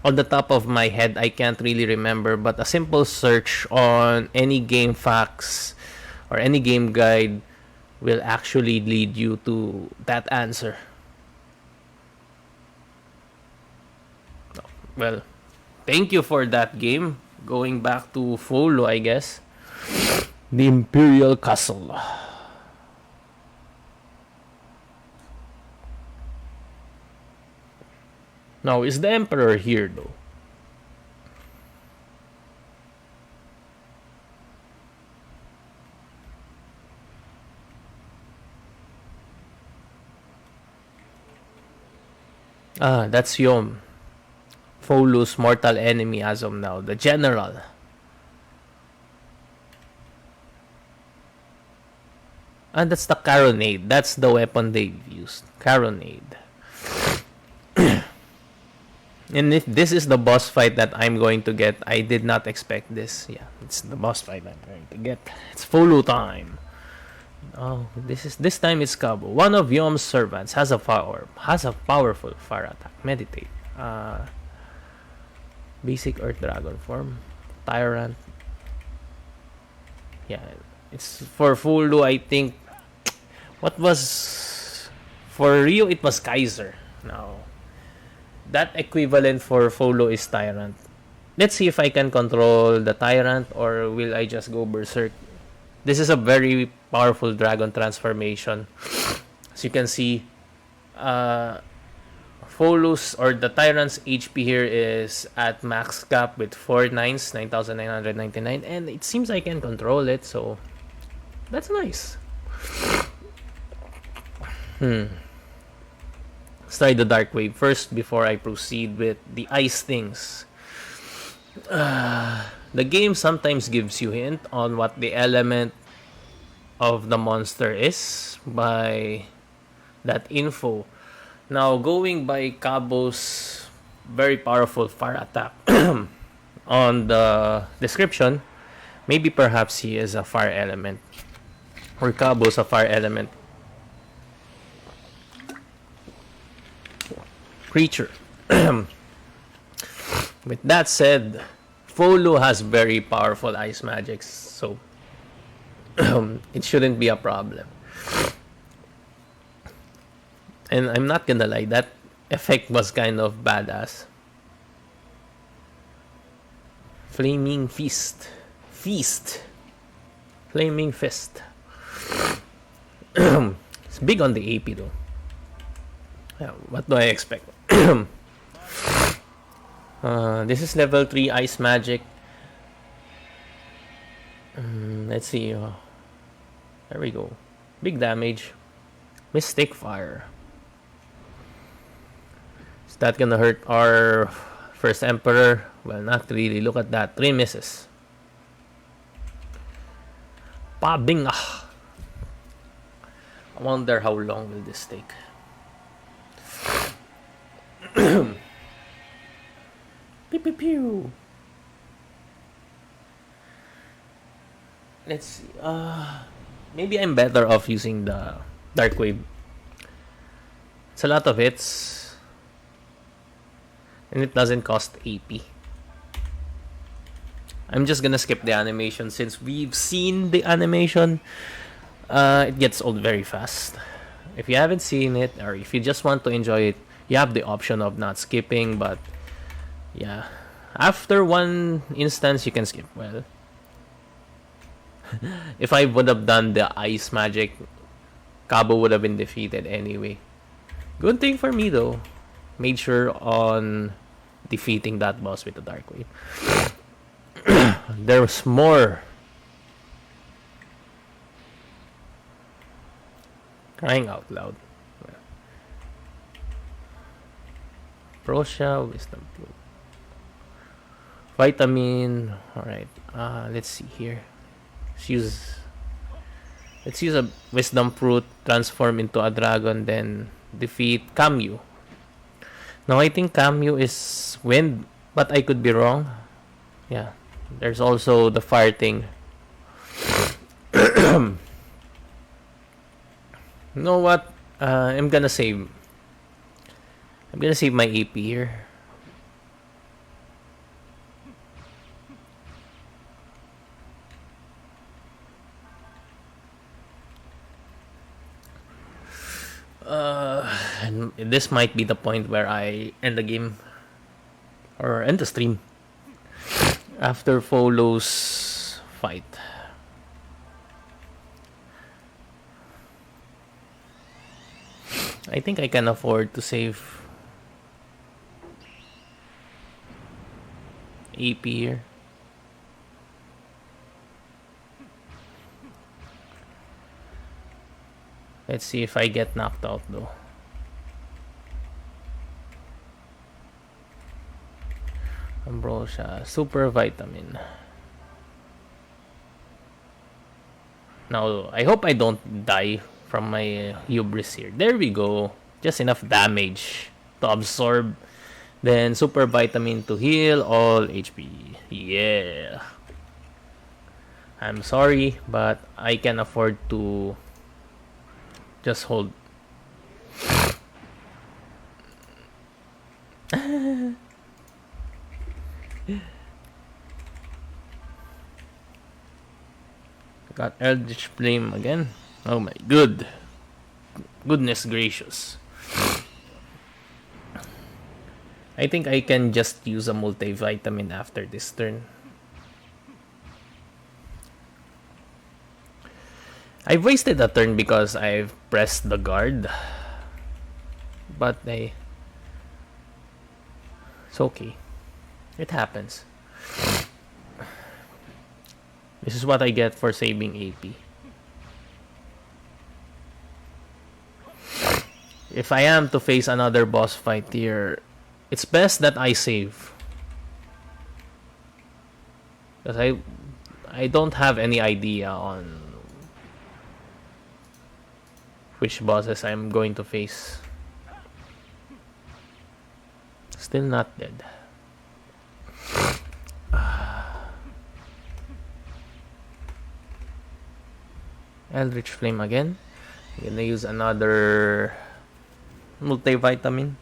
On the top of my head, I can't really remember, but a simple search on any game facts or any game guide will actually lead you to that answer. Well, thank you for that game. Going back to Fou-Lu, I guess. The Imperial Castle. Now, is the Emperor here though? That's Yom. Fou-Lu's mortal enemy as of now, the General. And that's the Carronade. That's the weapon they've used. Carronade. And if this is the boss fight that I'm going to get, I did not expect this. Yeah, it's the boss fight I'm going to get. It's Fou-Lu time. Oh, this time it's Cabo. One of Yom's servants has a powerful fire attack. Meditate. Basic Earth Dragon form. Tyrant. Yeah, it's for Fou-Lu, I think. What was for Rio? It was Kaiser. Now, that equivalent for Fou-Lu is Tyrant. Let's see if I can control the Tyrant or will I just go Berserk. This is a very powerful dragon transformation. As you can see, Fou-Lu's or the Tyrant's HP here is at max cap with 4 nines, 9,999, and it seems I can control it, so that's nice. Let's try the Dark Wave first before I proceed with the ice things. The game sometimes gives you hint on what the element of the monster is by that info. Now, going by Cabo's very powerful fire attack on the description, maybe perhaps he is a fire element. Or Cabo's a fire element creature. With that said, Fou-Lu has very powerful ice magics, so it shouldn't be a problem. And I'm not gonna lie, that effect was kind of badass. Flaming Feast. Flaming Fist. It's big on the AP though. Yeah, what do I expect? This is level 3 ice magic. Let's see. There we go. Big damage. Mystic Fire. Is that gonna hurt our first Emperor? Well, not really. Look at that. 3 misses. Pabing. I wonder how long will this take. Pew pew pew. Let's see. Maybe I'm better off using the Dark Wave. It's a lot of hits, and it doesn't cost AP. I'm just gonna skip the animation since we've seen the animation. It gets old very fast. If you haven't seen it, or if you just want to enjoy it, you have the option of not skipping, but yeah, after one instance you can skip. Well, If I would have done the ice magic, Cabo would have been defeated anyway. Good thing for me though. Made sure on defeating that boss with the Dark Wave. There's more. Crying out loud. Proscia, Wisdom Fruit. Vitamin. Alright. Let's see here. Let's use a Wisdom Fruit, transform into a dragon, then defeat Camu. Now I think Camu is wind, but I could be wrong. Yeah. There's also the fire thing. You know what? I'm gonna save my AP here. And this might be the point where I end the game or end the stream after Fou-Lu's fight. I think I can afford to save AP here. Let's see if I get knocked out though. Ambrosia, Super Vitamin. Now, I hope I don't die from my hubris here. There we go. Just enough damage to absorb. Then Super Vitamin to heal all HP. Yeah. I'm sorry, but I can afford to just hold. Got Eldritch Flame again. Oh my goodness gracious. I think I can just use a multivitamin after this turn. I've wasted a turn because I've pressed the guard. But it's okay. It happens. This is what I get for saving AP. If I am to face another boss fight here, it's best that I save. Because I don't have any idea on which bosses I'm going to face. Still not dead. Eldritch Flame again. I'm gonna use another multivitamin.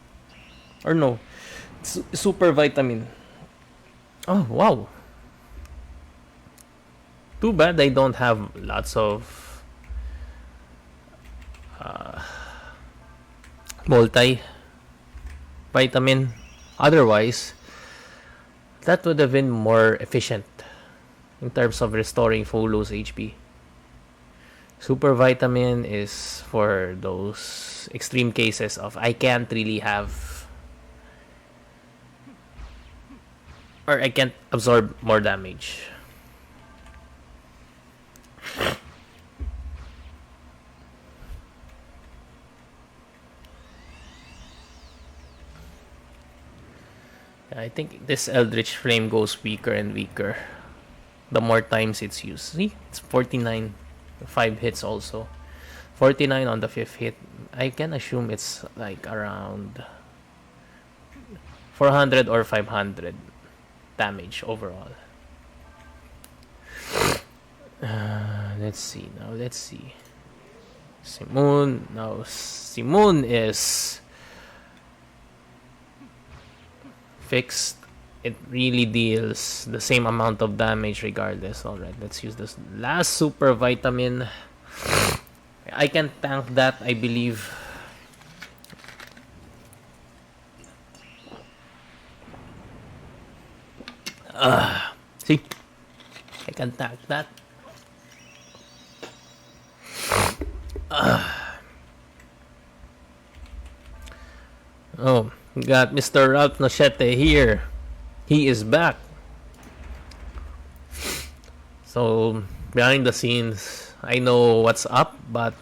Or no, super vitamin. Oh, wow. Too bad I don't have lots of multi-vitamin. Otherwise, that would have been more efficient in terms of restoring Fou-Lu's HP. Super vitamin is for those extreme cases of I can't really have, or I can't absorb more damage. I think this Eldritch Flame goes weaker and weaker the more times it's used. See, it's 49. 5 hits also. 49 on the 5th hit. I can assume it's like around 400 or 500 damage overall. Let's see. Now let's see. Simoon. Now Simoon is fixed. It really deals the same amount of damage regardless. Alright, let's use this last super vitamin. I can tank that, I believe. See? I can tank that. Oh, we got Mr. Ralph Nochete here. He is back. So, behind the scenes, I know what's up, but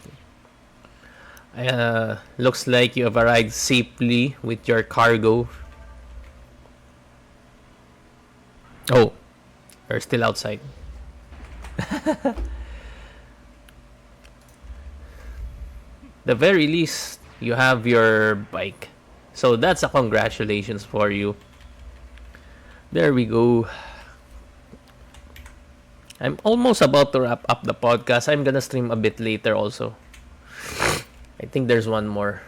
looks like you have arrived safely with your cargo. Oh, you're still outside. The very least, you have your bike. So that's a congratulations for you. There we go. I'm almost about to wrap up the podcast. I'm gonna stream a bit later also. I think there's one more.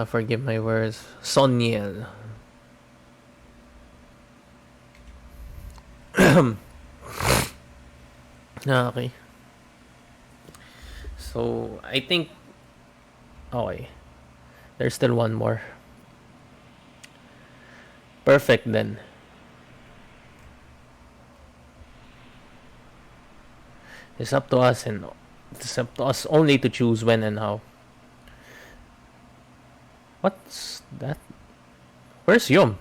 Forgive my words. Soniel. Okay. So, I think... Okay. There's still one more. Perfect then. It's up to us and it's up to us only to choose when and how. What's that? Where's Yum?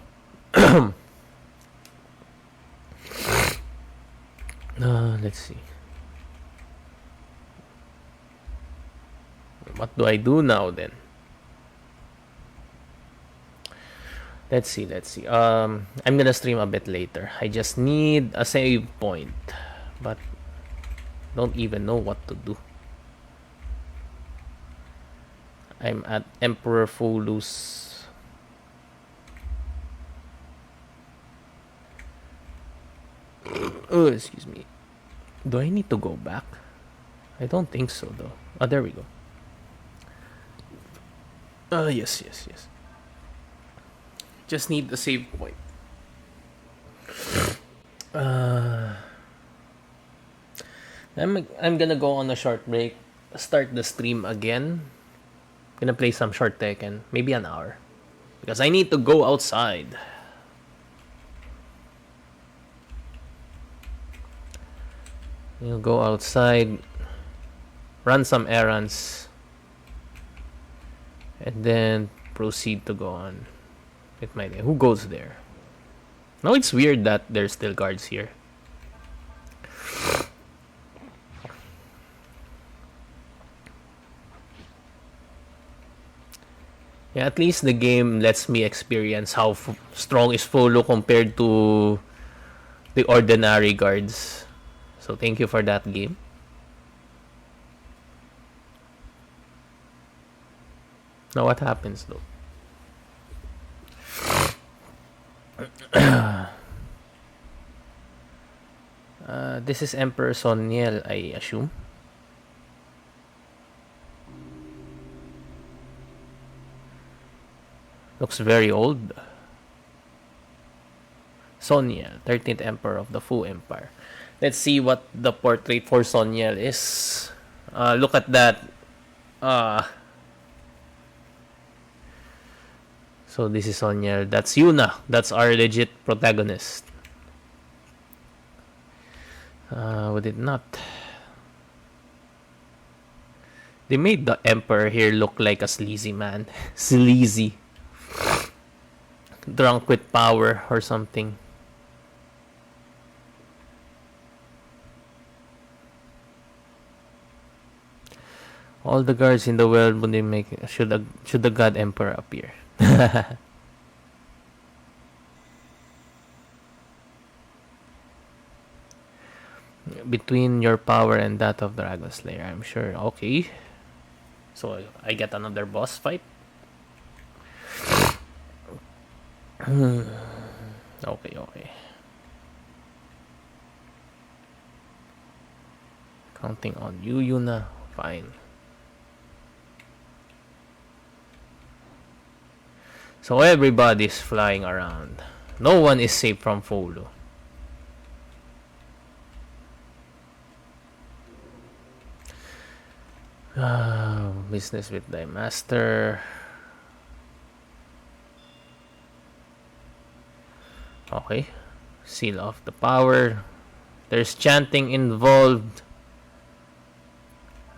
Let's see. What do I do now then? Let's see. I'm gonna stream a bit later. I just need a save point, but don't even know what to do. I'm at Emperor Fou-Lu's. Oh, excuse me. Do I need to go back? I don't think so though. Oh, there we go. Yes. Just need the save point. I'm gonna go on a short break. Start the stream again. Gonna play some short Tekken, maybe an hour, because I need to go outside. You'll go outside, run some errands, and then proceed to go on with my day. Who goes there? No, it's weird that there's still guards here. Yeah, at least the game lets me experience how strong is Fou-Lu compared to the ordinary guards. So thank you for that, game. Now what happens though? This is Emperor Soniel, I assume. Looks very old. Soniel, 13th Emperor of the Fu Empire. Let's see what the portrait for Soniel is. Look at that. So this is Soniel. That's Yuna. That's our legit protagonist. Would it not? They made the Emperor here look like a sleazy man. Sleazy. Drunk with power or something. All the guards in the world would they make should the God Emperor appear. Between your power and that of Dragon Slayer, I'm sure. Okay. So I get another boss fight. Okay. Counting on you, Yuna. Fine. So everybody's flying around. No one is safe from Fou-Lu. Business with thy master. Okay. Seal off the power. There's chanting involved.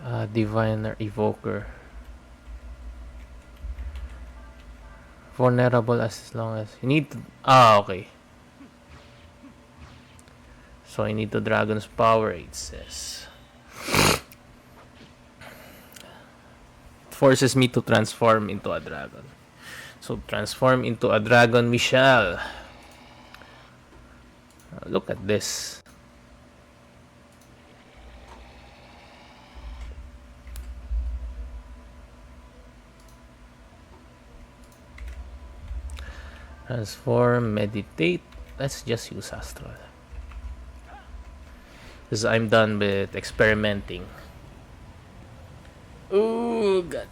Diviner Evoker. Vulnerable as long as you need to. Okay. So I need the dragon's power, it says. It forces me to transform into a dragon. So transform into a dragon we shall. Look at this. Transform, meditate. Let's just use astral. Because I'm done with experimenting. Oh god.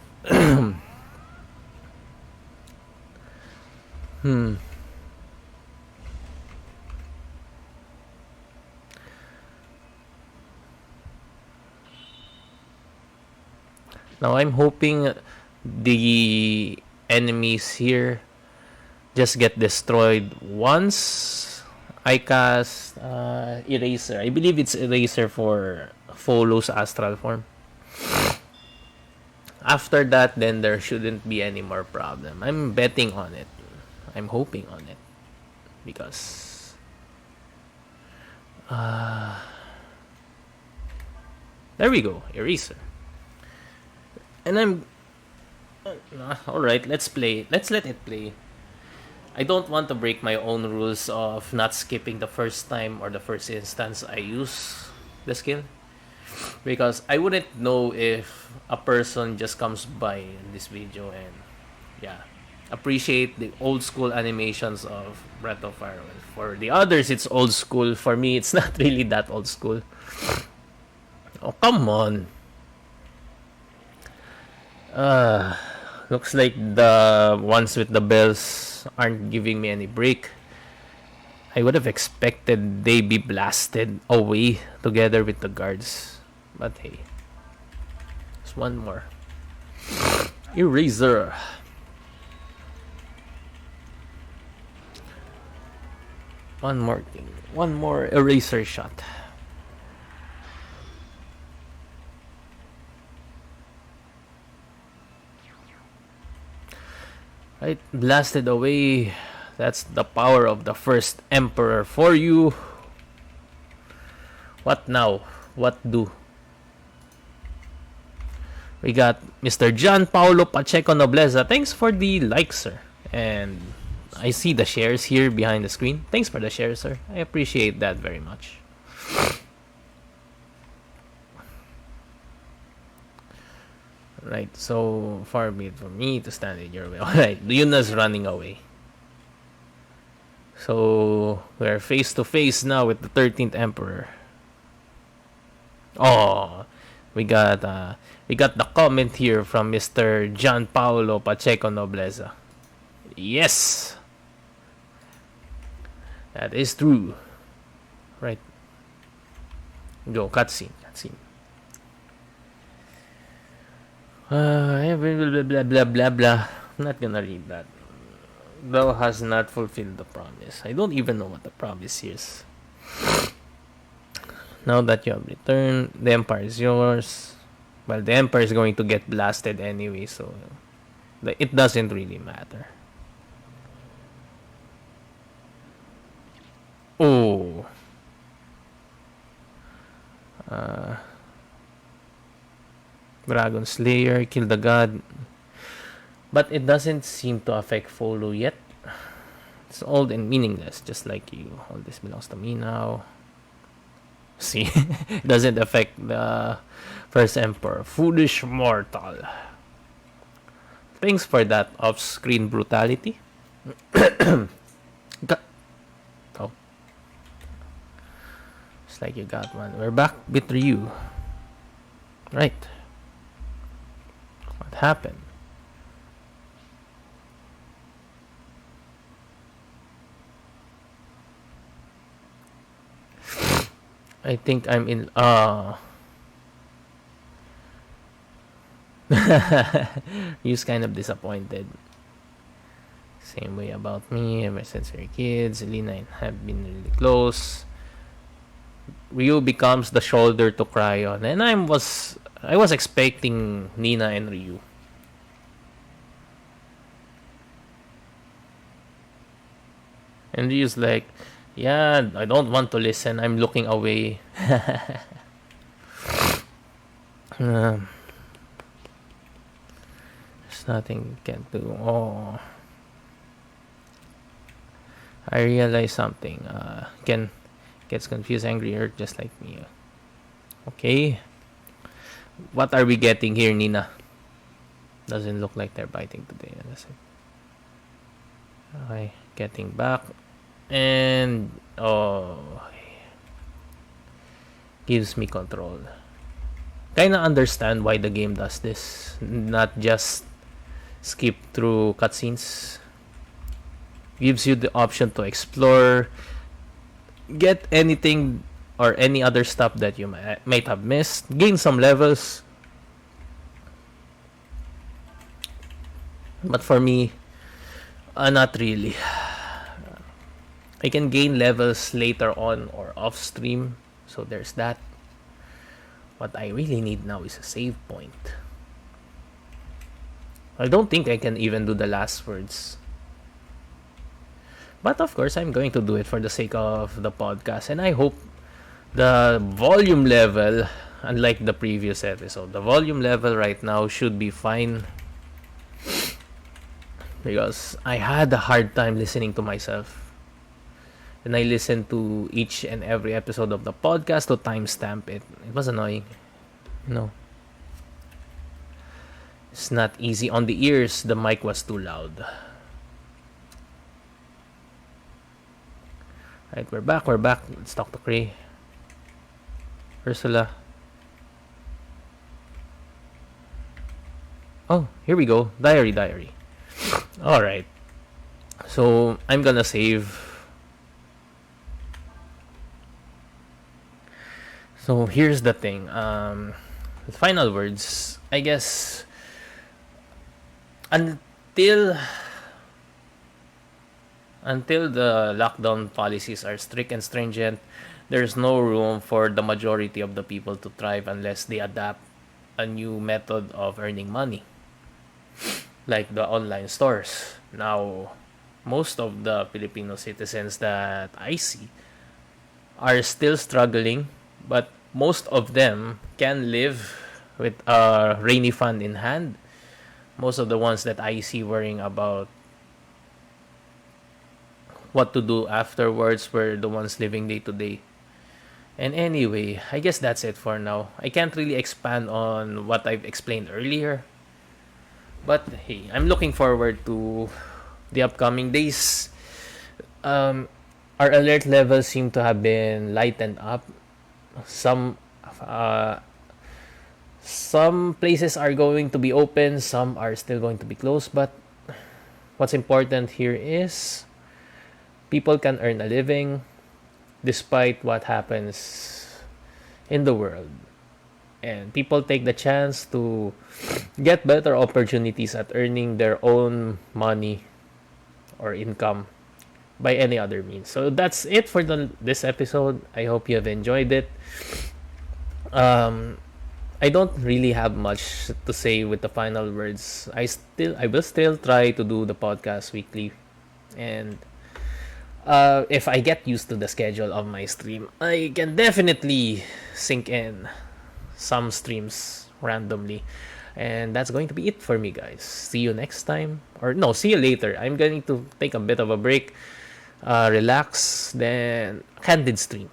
Now I'm hoping the enemies here just get destroyed once I cast Eraser. I believe it's Eraser for Fou-Lu's astral form. After that, then there shouldn't be any more problem. I'm betting on it. I'm hoping on it. Because there we go, Eraser. And I'm alright, let's play. Let's let it play. I don't want to break my own rules of not skipping the first time or the first instance I use the skill. Because I wouldn't know if a person just comes by in this video and appreciate the old school animations of Breath of Fire. For the others, it's old school. For me, it's not really that old school. Oh, come on. Looks like the ones with the bells aren't giving me any break. I would have expected they be blasted away together with the guards. But hey. There's one more. Eraser. One more thing. One more eraser shot. Right, blasted away. That's the power of the first emperor for you. What now? What do? We got Mr. John Paulo Pacheco Nobleza. Thanks for the like, sir. And I see the shares here behind the screen. Thanks for the share, sir. I appreciate that very much. Right, so far be it for me to stand in your way. Alright, Yuna's running away. So we're face to face now with the 13th Emperor. Oh, we got the comment here from Mr. John Paulo Pacheco Nobleza. Yes, that is true. Right. Go, cutscene. Blah, blah, blah, blah, blah. I'm not gonna read that. Thou has not fulfilled the promise. I don't even know what the promise is. Now that you have returned, the empire is yours. Well, the empire is going to get blasted anyway, so it doesn't really matter. Oh. Dragon Slayer, kill the god. But it doesn't seem to affect Fou-Lu yet. It's old and meaningless, just like you. All this belongs to me now. See, it doesn't affect the first emperor. Foolish mortal. Thanks for that off-screen brutality. Oh. It's like you got one. We're back with Ryu. Right. What happened? I think I'm in. He's kind of disappointed. Same way about me. Ever since we were kids, Lina and have been really close. Ryu becomes the shoulder to cry on, and I was expecting Nina and Ryu. And Ryu's like, yeah, I don't want to listen. I'm looking away. There's nothing you can do. Oh, I realize something. Ken gets confused, angry, hurt, just like me. Okay. What are we getting here, Nina? Doesn't look like they're biting today. Okay, getting back. And, gives me control. Kinda understand why the game does this. Not just skip through cutscenes. Gives you the option to explore, get anything or any other stuff that you might have missed, gain some levels. But for me, not really. I can gain levels later on or off stream, so there's that. What I really need now is a save point. I don't think I can even do the last words. But of course, I'm going to do it for the sake of the podcast. And I hope the volume level, unlike the previous episode, the volume level right now should be fine. Because I had a hard time listening to myself. And I listened to each and every episode of the podcast to timestamp it. It was annoying. No. It's not easy on the ears. The mic was too loud. Right, we're back. Let's talk to Cray. Ursula. Oh, here we go. Diary. Alright. So, I'm gonna save. So, here's the thing. Final words. I guess, until the lockdown policies are strict and stringent, there's no room for the majority of the people to thrive unless they adapt a new method of earning money, like the online stores. Now, most of the Filipino citizens that I see are still struggling, but most of them can live with a rainy fund in hand. Most of the ones that I see worrying about what to do afterwards were the ones living day to day. And anyway, I guess that's it for now. I can't really expand on what I've explained earlier. But hey, I'm looking forward to the upcoming days. Our alert levels seem to have been lightened up. Some places are going to be open, some are still going to be closed. But what's important here is people can earn a living despite what happens in the world. And people take the chance to get better opportunities at earning their own money or income by any other means. So that's it for this episode. I hope you have enjoyed it. I don't really have much to say with the final words. I will still try to do the podcast weekly. And if I get used to the schedule of my stream, I can definitely sink in some streams randomly. And that's going to be it for me, guys. See you next time. Or no, see you later. I'm going to take a bit of a break, relax, then candid stream.